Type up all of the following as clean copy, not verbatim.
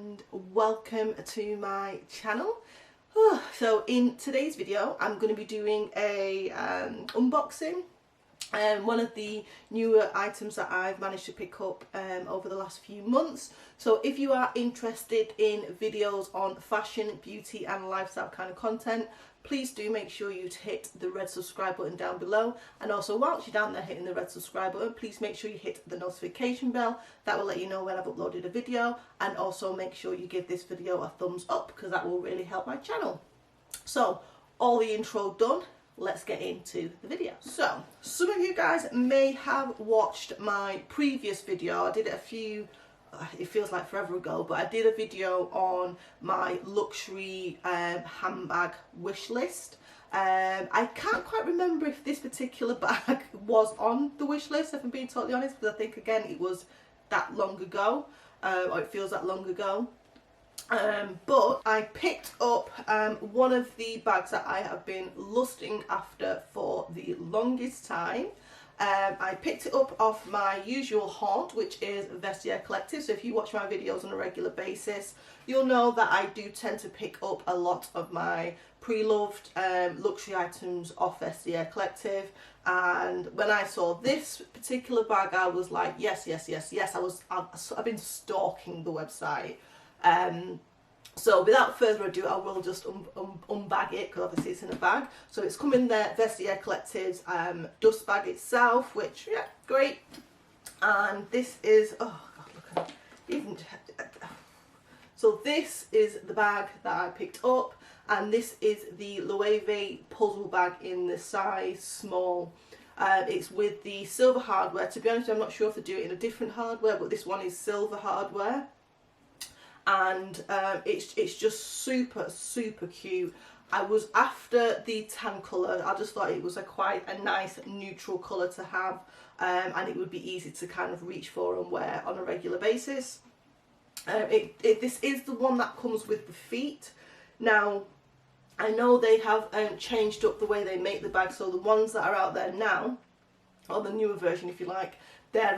and welcome to my channel. So in today's video I'm going to be doing a unboxing one of the newer items that I've managed to pick up over the last few months. So if you are interested in videos on fashion, beauty and lifestyle kind of content, please do make sure you hit the red subscribe button down below, and also whilst you're down there hitting the red subscribe button, please make sure you hit the notification bell. That will let you know when I've uploaded a video, and also make sure you give this video a thumbs up because that will really help my channel. So all the intro done, let's get into the video. So some of you guys may have watched my previous video. I did it it feels like forever ago, but I did a video on my luxury handbag wish list. I can't quite remember if this particular bag was on the wish list, if I'm being totally honest, because I think again it was that long ago, or it feels that long ago. But I picked up one of the bags that I have been lusting after for the longest time. I picked it up off my usual haunt, which is Vestiaire Collective. So if you watch my videos on a regular basis, you'll know that I do tend to pick up a lot of my pre-loved luxury items off Vestiaire Collective. And when I saw this particular bag, I was like, yes, yes, yes, yes. I've been stalking the website. So without further ado, I will just unbag it, because obviously it's in a bag. So it's come in there, Vestiaire Collective's dust bag itself, which, yeah, great. And this is, oh god, look at it. So this is the bag that I picked up, and this is the Loewe puzzle bag in the size small. It's with the silver hardware. To be honest, I'm not sure if they do it in a different hardware, but this one is silver hardware. And it's just super cute. I was after the tan colour. I just thought it was quite a nice neutral colour to have, and it would be easy to kind of reach for and wear on a regular basis. This is the one that comes with the feet. Now I know they have changed up the way they make the bag, so the ones that are out there now, or the newer version if you like, there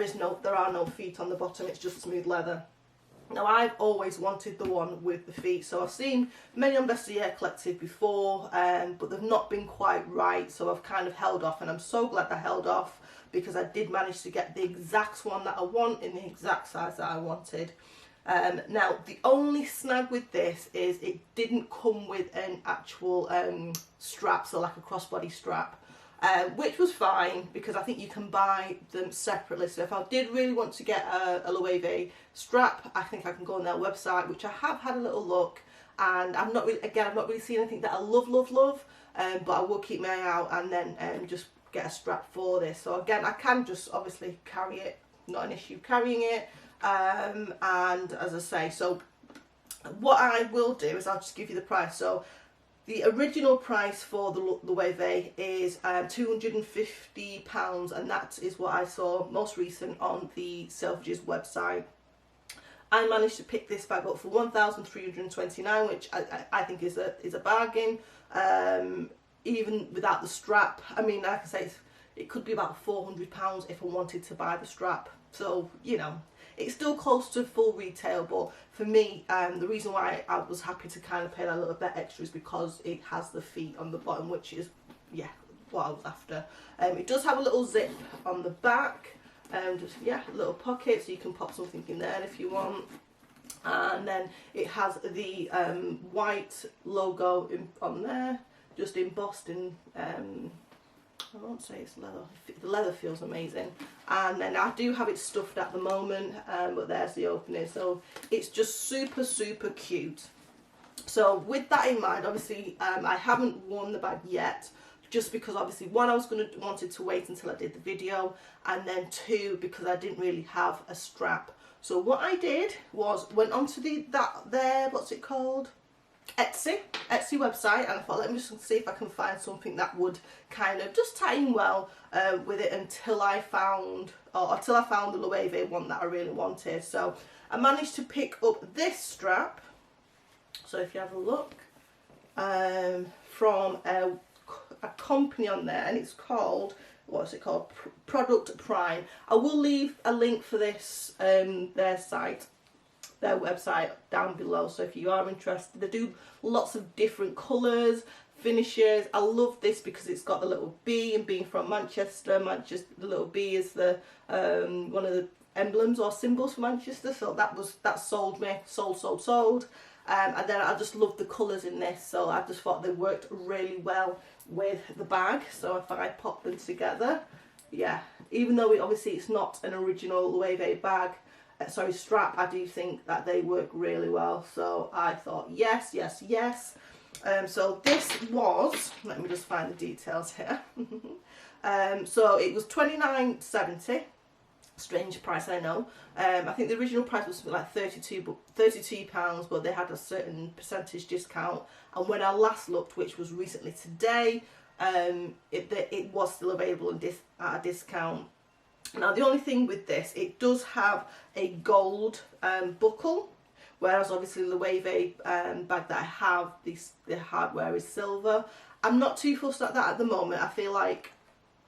are no feet on the bottom. It's just smooth leather. Now I've always wanted the one with the feet, so I've seen many on Vestiaire Collective before, but they've not been quite right, so I've kind of held off, and I'm so glad I held off because I did manage to get the exact one that I want in the exact size that I wanted. Now the only snag with this is it didn't come with an actual strap, so like a crossbody strap. Which was fine because I think you can buy them separately. So if I did really want to get a Loewe strap, I think I can go on their website, which I have had a little look, and I've not really seen anything that I love, but I will keep my eye out and then just get a strap for this. So again, I can just obviously carry it, not an issue carrying it, and as I say, so what I will do is I'll just give you the price. So the original price for the Loewe is £250, and that is what I saw most recent on the Selfridges website. I managed to pick this bag up for £1,329, which I think is a bargain, even without the strap. I mean, like I say, it could be about £400 if I wanted to buy the strap. So, you know, it's still close to full retail, but for me, the reason why I was happy to kind of pay that little bit extra is because it has the feet on the bottom, which is, yeah, what I was after. It does have a little zip on the back, just, yeah, a little pocket, so you can pop something in there if you want. And then it has the white logo on there, just embossed in, I won't say it's leather. The leather feels amazing. And then I do have it stuffed at the moment, but there's the opening. So it's just super cute. So with that in mind, obviously I haven't worn the bag yet, just because obviously one, I wanted to wait until I did the video, and then two, because I didn't really have a strap. So what I did was went onto what's it called? Etsy website, and I thought, let me just see if I can find something that would kind of just tie in well with it until I found the Loewe one that I really wanted. So I managed to pick up this strap. So if you have a look, from a company on there, and it's called, what's it called? Product Prime. I will leave a link for this their site their website down below, so if you are interested. They do lots of different colours, finishes. I love this because it's got the little B, and being from Manchester, the little B is the one of the emblems or symbols for Manchester, so that sold me, sold. And then I just love the colours in this, so I just thought they worked really well with the bag. So if I pop them together, yeah, even though obviously it's not an original Loewe bag, strap, I do think that they work really well. So I thought yes. So this was, let me just find the details here. So it was £29.70. Strange price, I know. I think the original price was something like £32, but they had a certain percentage discount. And when I last looked, which was recently today, it was still available at a discount. Now the only thing with this, it does have a gold buckle, whereas obviously the Loewe bag that I have, the hardware is silver. I'm not too fussed at that at the moment. I feel like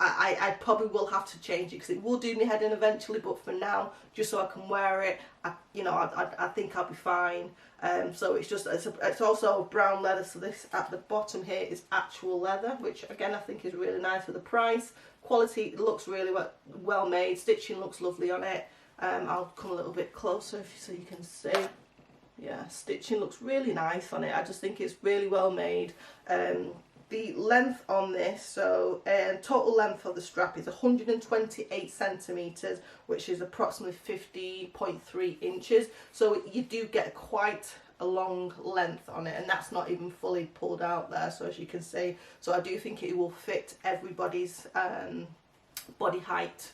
I probably will have to change it because it will do me head in eventually, but for now, just so I can wear it, I think I'll be fine. So it's also brown leather, so this at the bottom here is actual leather, which again I think is really nice for the price. Quality, it looks really well made, stitching looks lovely on it. I'll come a little bit closer so you can see. Yeah, stitching looks really nice on it. I just think it's really well made. The length on this, so total length of the strap is 128 centimetres, which is approximately 50.3 inches. So you do get quite a long length on it, and that's not even fully pulled out there, so as you can see. So I do think it will fit everybody's body height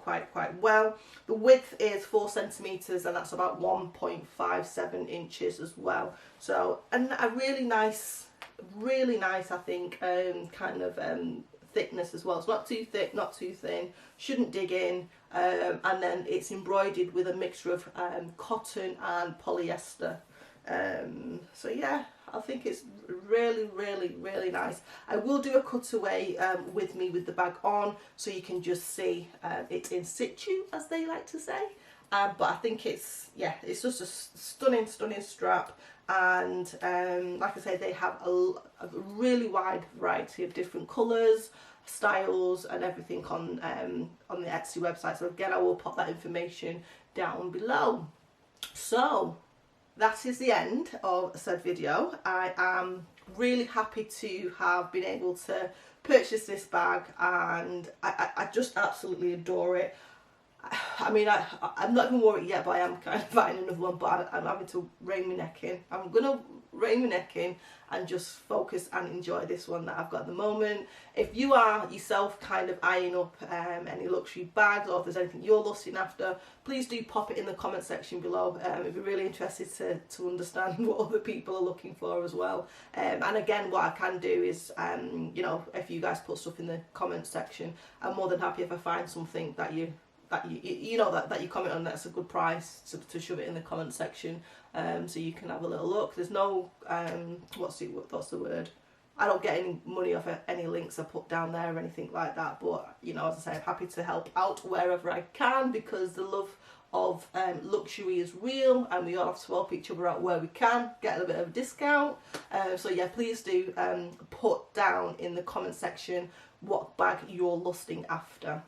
quite well. The width is 4 centimetres, and that's about 1.57 inches as well. So, and a really nice I think kind of thickness as well. It's not too thick, not too thin, shouldn't dig in, and then it's embroidered with a mixture of cotton and polyester. So yeah, I think it's really nice. I will do a cutaway with the bag on, so you can just see it in situ, as they like to say. But I think it's just a stunning strap. And like I say, they have a really wide variety of different colours, styles and everything on the Etsy website. So again, I will pop that information down below. So that is the end of said video. I am really happy to have been able to purchase this bag, and I just absolutely adore it. I mean, I'm not even worried yet, but I am kind of buying another one, but I'm having to rein my neck in. I'm going to rein my neck in and just focus and enjoy this one that I've got at the moment. If you are yourself kind of eyeing up any luxury bags, or if there's anything you're lusting after, please do pop it in the comment section below. I'd be really interested to understand what other people are looking for as well. And again, what I can do is, if you guys put stuff in the comment section, I'm more than happy if I find something that you comment on that's a good price to shove it in the comment section, so you can have a little look. There's no what's the word, I don't get any money off any links I put down there or anything like that, but as I say, I'm happy to help out wherever I can, because the love of luxury is real, and we all have to help each other out where we can, get a bit of a discount. So yeah, please do put down in the comment section what bag you're lusting after.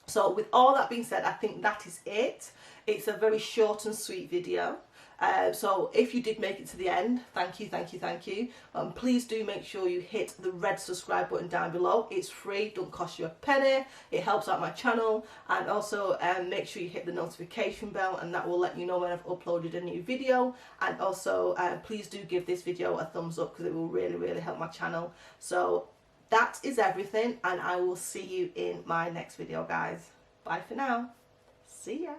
So with all that being said, I think that is it. It's a very short and sweet video. So if you did make it to the end, thank you. Please do make sure you hit the red subscribe button down below. It's free, don't cost you a penny. It helps out my channel. And also make sure you hit the notification bell, and that will let you know when I've uploaded a new video. And also please do give this video a thumbs up, because it will really help my channel. So that is everything, and I will see you in my next video, guys. Bye for now. See ya.